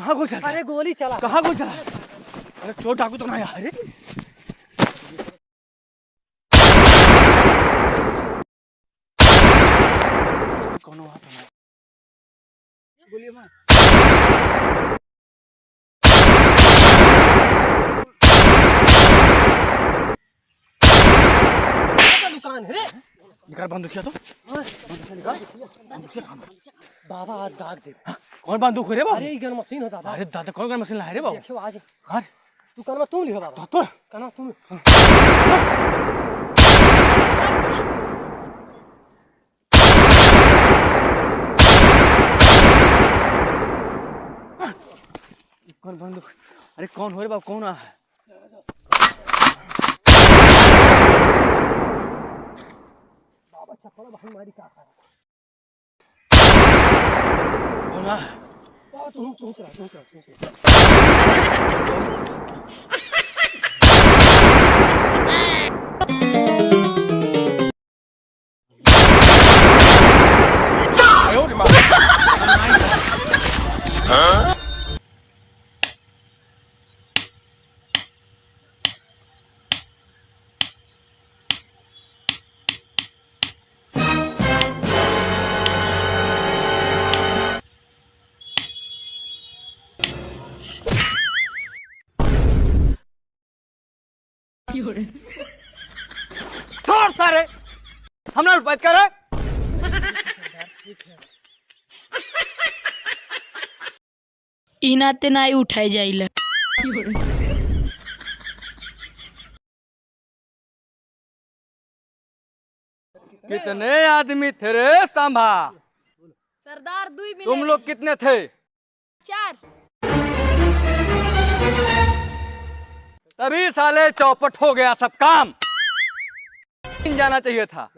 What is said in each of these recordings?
कहाँ गोली चला? अरे गोली चला। कहाँ गोली चला? अरे चोर डाकू तो ना यार। अरे कौन वहाँ पे? गोली मार। दुकान है रे। निकाल बंदूक किया तो। बाबा आज दाग दे। कौन बंदूक है रे बाबू? अरे ये गन मशीन होता। अरे दादा कौन गन मशीन लाए रे बाबू? देखो आज हाँ तू कनमा तुम लिखो बाबा। तो कनमा तुम। कौन बंदूक? अरे कौन हो रे बाबू? कौन है? बाबा चप्पल भाई मारी क्या कर? कौन है? बाबा तुम चला। छोड़ सारे, हम ना बात कर रहे। इनाते नाई उठाई जाइला। कितने आदमी थे रे सांभा? सरदार दुई मिले। तुम लोग कितने थे? 4। तभी साले चौपट हो गया सब काम। 3 जाना चाहिए था,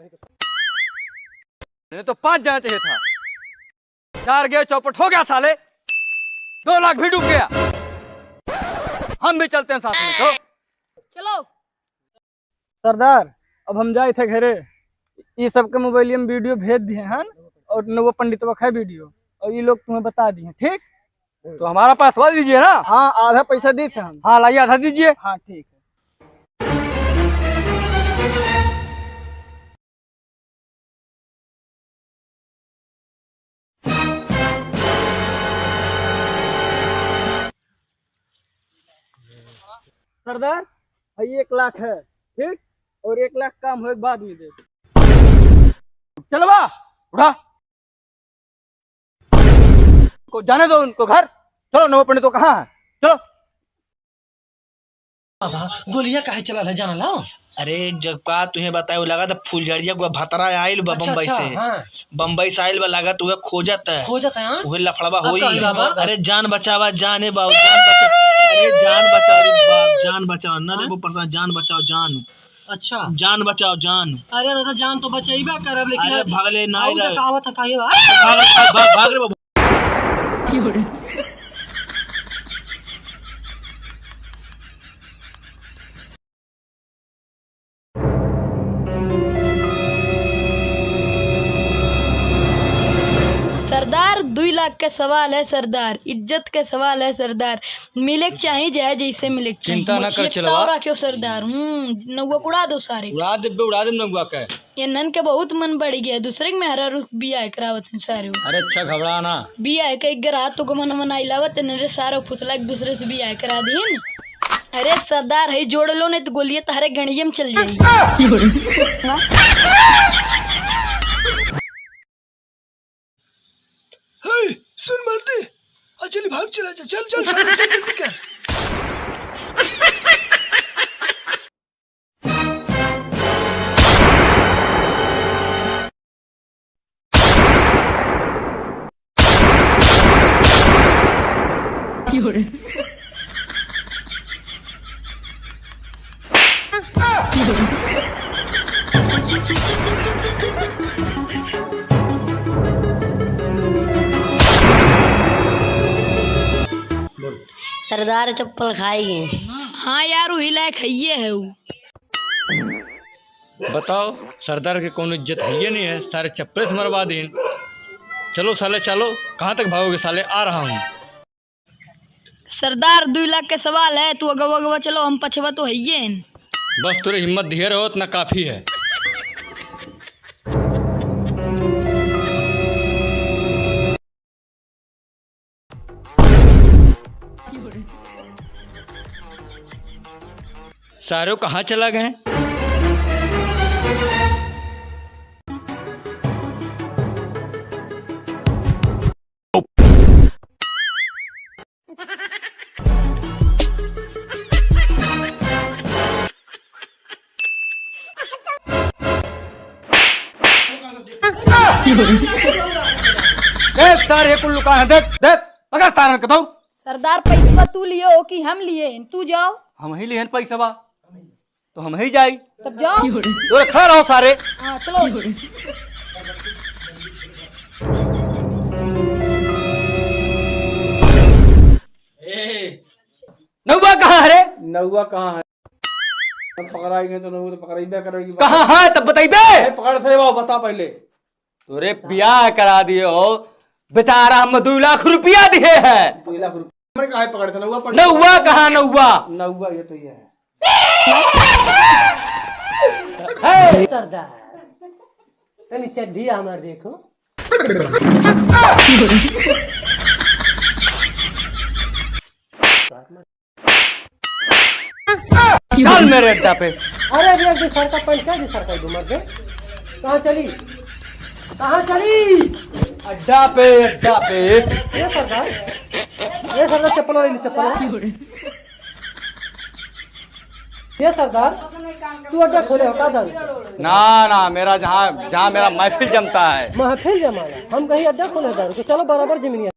नहीं तो 5 जाना चाहिए था। 4 गए, चौपट हो गया साले। 2 लाख भी डूब गया। हम भी चलते हैं साथ में। चलो सरदार, अब हम जाए थे घरे। ये सबके मोबाइल में वीडियो भेज दिए हैं और न वो पंडितवा है वीडियो, और ये लोग तुम्हें बता दिए। ठीक, तो हमारा पासवर्ड दीजिए ना। हाँ आधा पैसा दी थे हम। हाँ लाइए, आधा दीजिए। हाँ ठीक है। सरदार, 1 लाख है। ठीक, और 1 लाख काम हो बाद में दे। चलो बा उठा को जाने दो उनको घर। चलो, नव पंडित तो कहाँ है? चलो। बाबा गोलियां काहे चला है जाना लाओ। अरे जब का तुम्हें बताया लगा था फुलझड़िया को भतरा आइल बा बम्बई से। हाँ। बम्बई से आइल बा, लगा तो खोजत है। हाँ? वही लफड़वा अब होई। कहीं बाबा? अरे जान बचावा, जान है बाबू, जान बचाओ। अरे जान बचाओ रे बाप, जान बचाओ ना रे वो परेशान। जान बचाओ, जान। अच्छा जान बचाओ, जान। अरे दादा जान तो बचेबा करब, लेकिन अरे भागले ना आऊ तो कहावत है काहे बा? भाग रे बाबू। सरदार 2 लाख का सवाल है सरदार, इज्जत का सवाल है सरदार। मिले के चाहिए जाए जैसे मिले के चाहिए। चिंता ना कर चलवा। रखियो सरदार। नौवा उड़ा दो सारे। उड़ा दे नगुआ के। ये नन के बहुत मन बढ़ गया। दूसरे के मेहरा रुख बिया करावत है सारे। अरे अच्छा घबरा ना। बिया के एक रात तो मन मनाइलावत नरे सारे फुसला एक दूसरे से बिया करा दीन। अरे सरदार है जोड़ लो, नहीं तो गोलियां तारे गणिये में चल जाएगी। सुन मर्दे, चल भाग चला जा। चल जल्दी कर। सरदार चप्पल खाई गए। हाँ यार वही लायक है है वो। बताओ, सरदार की कौन इज्जत है? ये नहीं है, सारे चप्पल से मरवा दें। चलो साले चलो, कहाँ तक भागोगे साले? आ रहा हूँ। सरदार 2 लाख के सवाल है, तू अगवा अगवा चलो, हम पछवा तो है ही। बस थोड़ी हिम्मत ढेर हो इतना काफी है। सारे कहाँ चला गए? देख सारे कुल्लू कहाँ है, देख देख पकड़ सारन के दौड़। सरदार पैसा तू लियो कि हम लिए? तू जाओ। हम ही लिहन पैसा तो हम ही जाई। तब जाओ। तो खड़ा रहो सारे। हाँ चलो। नौवा कहाँ है रे? नौवा कहाँ है? हम पकड़ाएंगे तो नौवा तो पकड़ाई करेगी। कहाँ है तब बताई दे। पकड़ से बाबू बता पहले। तोरे ब्याह करा दिए हो बेचारा, हम 2 लाख रुपया दिए हैं। 2 लाख रुपया कहाँ पकड़े थे? नौवा नौवा कहाँ? नौवा नौवा ये तो ये है। सरदार तनी चड्ढी हमार देखो। चल मेरे अड्डा पे। अरे अभी एक सरकार पंचा जी सरकार डूमर के कहाँ चली? कहाँ चली? अड्डा पे अड्डा पे। ये सरदार चप्पल वाली चप्पल। ये सरदार तू अड्डा खोले हो का दारू? ना ना, मेरा जहाँ जहाँ मेरा महफिल जमता है। महफिल जमाना हम कहीं अड्डा खोले दारू तो चलो बराबर जमीन।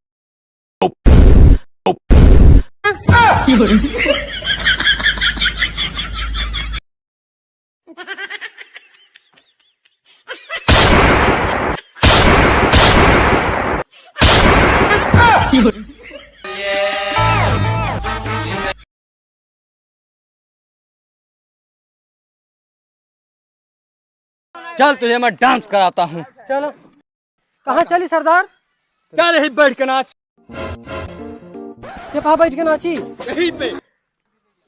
चल तुझे मैं डांस कराता हूँ। चलो। कहाँ चली सरदार? चल यही बैठ के नाच। ये कहाँ बैठ के नाची? यही पे,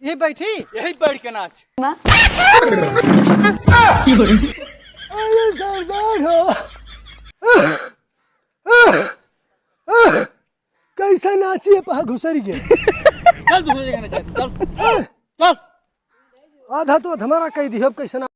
ये बैठी? यही बैठ के नाच। अरे सरदार हो कैसा नाची है पहा घुसरी के। चल दूसरी जगह नाच। चल चल। आधा तो हमारा कह दी कैसे ना